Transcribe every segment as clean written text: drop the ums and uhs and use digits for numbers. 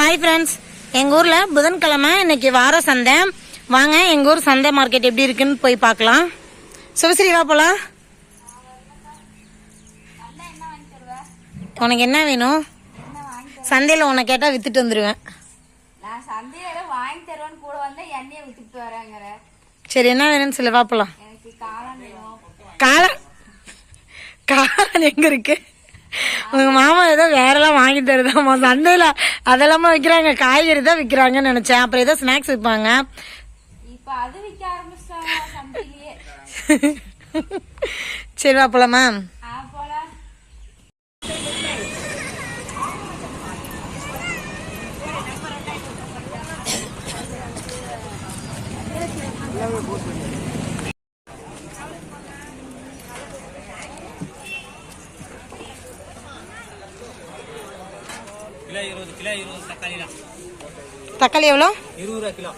Hi friends, எங்கள் ஊரில் புதன்கிழமை இன்னைக்கு வார சந்தை. வாங்க எங்கள் ஊர் சந்தை மார்க்கெட் எப்படி இருக்குன்னு போய் பார்க்கலாம். சுபஸ்ரீ வா போலாம். உனக்கு என்ன வேணும்? சந்தையில் உன்னை கேட்டால் வித்துட்டு வந்துடுவேன். சரி, என்ன வேணும்னு சொல்லி வா போலாம். காளான் எங்க இருக்கு? உங்க மாமா ஏதோ வேறெல்லாம் வாங்கி தருதாமா சந்தையில. அதெல்லாமா விற்கிறாங்க, காய்கறி தான் விற்கிறாங்கன்னு நினைச்சேன். அப்புறம் ஏதோ ஸ்நாக்ஸ் விற்பாங்க. சரி வா போலாமா? தக்காளி எவ்வளோ? 20 கிலோ.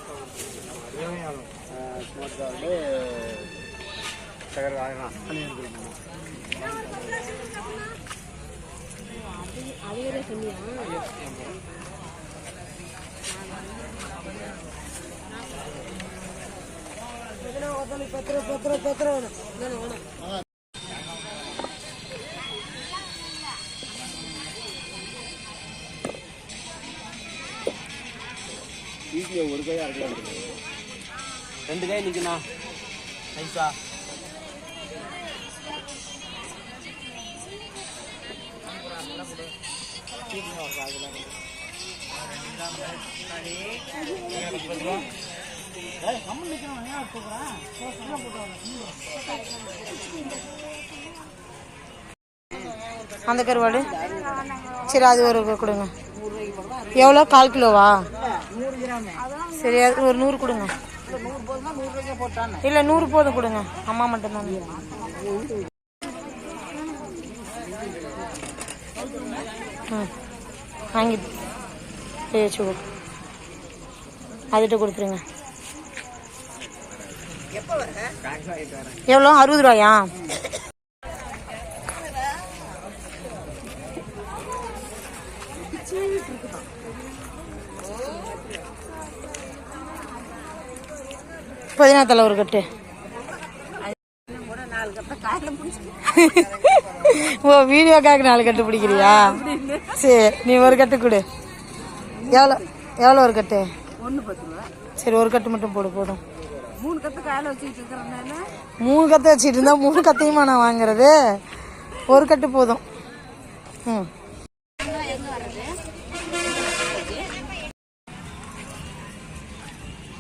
ஒரு காய் அரைக்கலாம், 2 காய் நிற்குண்ணா. நைஸா அந்த கருவாடு சரி, அது ஒரு கொடுங்க. எவ்வளோ? 1/4 கிலோவா? சரி, அது ஒரு 100 கொடுங்க. இல்லை 100 போதும் கொடுங்க. அம்மா மட்டும்தான். வாங்கி வச்சு அதுகிட்ட கொடுத்துருங்க. எவ்வளோ? 60 ரூபாயா? புதினா தலை ஒரு கட்டு. ஓ, வீடியோக்காக 4 கட்டு பிடிக்கிறியா? சரி, நீ ஒரு கட்டு கொடு. எவ்வளோ ஒரு கட்டு? சரி, ஒரு கட்டு மட்டும் போடு. போதும். 3 கத்து வச்சுட்டு இருந்தா 3 கத்தையுமா நான் வாங்குறது? ஒரு கட்டு போதும்.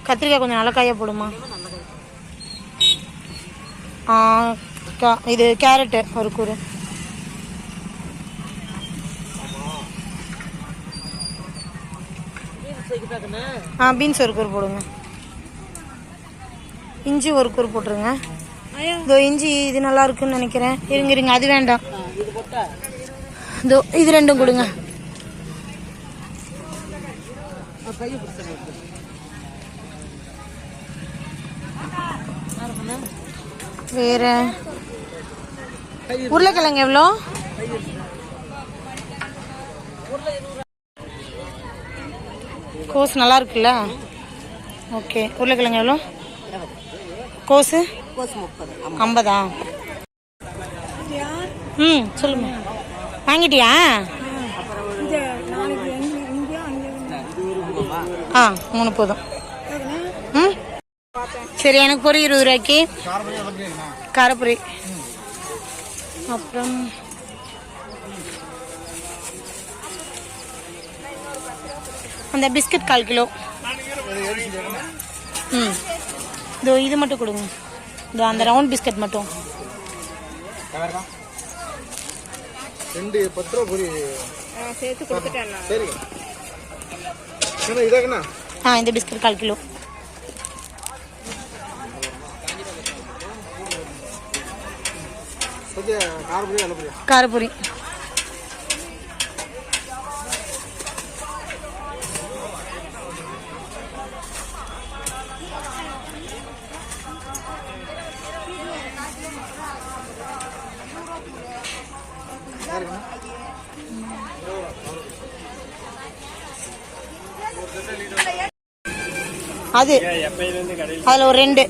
கத்திரிக்காய் கொஞ்சம் நல்ல காயாக போடுமா? இது கேரட்டு ஒரு கூறு. பீன்ஸ் ஒரு கூறு போடுங்க. இஞ்சி ஒரு கூறு போட்டுருங்க. இதோ இஞ்சி இது நல்லா இருக்குன்னு நினைக்கிறேன். இருங்க, அது வேண்டாம். இதோ இது 2 கொடுங்க. வேற உருளைக்கிழங்கு எவ்வளோ? கோஸ் நல்லா இருக்குல்ல? ஓகே, உருளைக்கிழங்கு எவ்வளோ? கோஸு 50. சொல்லுங்க. வாங்கிட்டியா? 3 போதும். சரி, எனக்கு பொரி 20 ரூபாய்க்கு. காரப்பொரி. அப்புறம் அந்த பிஸ்கட் 1/4 கிலோ. இதோ இது மட்டும் கொடுங்க. இதோ அந்த ரவுண்ட் பிஸ்கட் மட்டும். 2 10 ரூபா பொரி சேர்த்து கொடுத்துட்டேன். சரி, இந்த பிஸ்கட் 1/4 கிலோ. காரப்பொரி. அது அதில் ஒரு 2.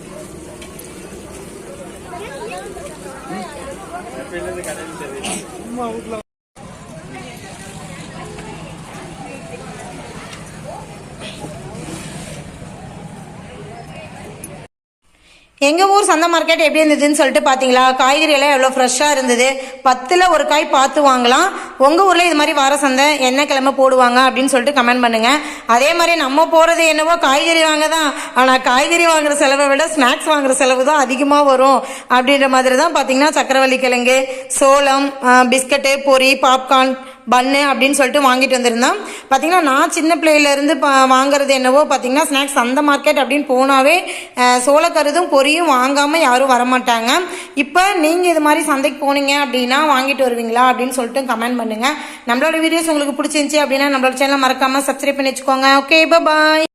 எங்கள் ஊர் சந்தை மார்க்கெட் எப்படி இருந்ததுன்னு சொல்லிட்டு பார்த்தீங்களா? காய்கறி எல்லாம் எவ்வளோ ஃப்ரெஷ்ஷாக இருந்தது. 10ல் ஒரு காய் பார்த்து வாங்கலாம். உங்கள் ஊரில் இது மாதிரி வார சந்தை என்ன கிழமை போடுவாங்க அப்படின்னு சொல்லிட்டு கமெண்ட் பண்ணுங்கள். அதே மாதிரி நம்ம போகிறது என்னவோ காய்கறி வாங்க தான், ஆனால் காய்கறி வாங்குற செலவை விட ஸ்நாக்ஸ் வாங்குற செலவு தான் அதிகமாக வரும் அப்படின்ற மாதிரி தான் பார்த்தீங்கன்னா சக்கரவள்ளி கிழங்கு, சோளம், பிஸ்கட்டு, பொரி, பாப்கார்ன், பன்னு அப்படின்னு சொல்லிட்டு வாங்கிட்டு வந்திருந்தோம். பார்த்தீங்கன்னா நான் சின்ன பிள்ளையிலேருந்து வாங்குறது என்னவோ பார்த்தீங்கன்னா ஸ்நாக்ஸ் அந்த மார்க்கெட் அப்படின்னு போனாவே சோளக்கருதும் பொரியும் வாங்காமல் யாரும் வரமாட்டாங்க. இப்போ நீங்கள் இது மாதிரி சந்தைக்கு போனீங்க அப்படின்னா வாங்கிட்டு வருவீங்களா அப்படின்னு சொல்லிட்டு கமெண்ட் பண்ணுங்கள். நம்மளோட வீடியோஸ் உங்களுக்கு பிடிச்சிருந்துச்சி அப்படின்னா நம்மளோட சேனலை மறக்காமல் சப்ஸ்கிரைப் பண்ணி வச்சுக்கோங்க. ஓகே, பாய்.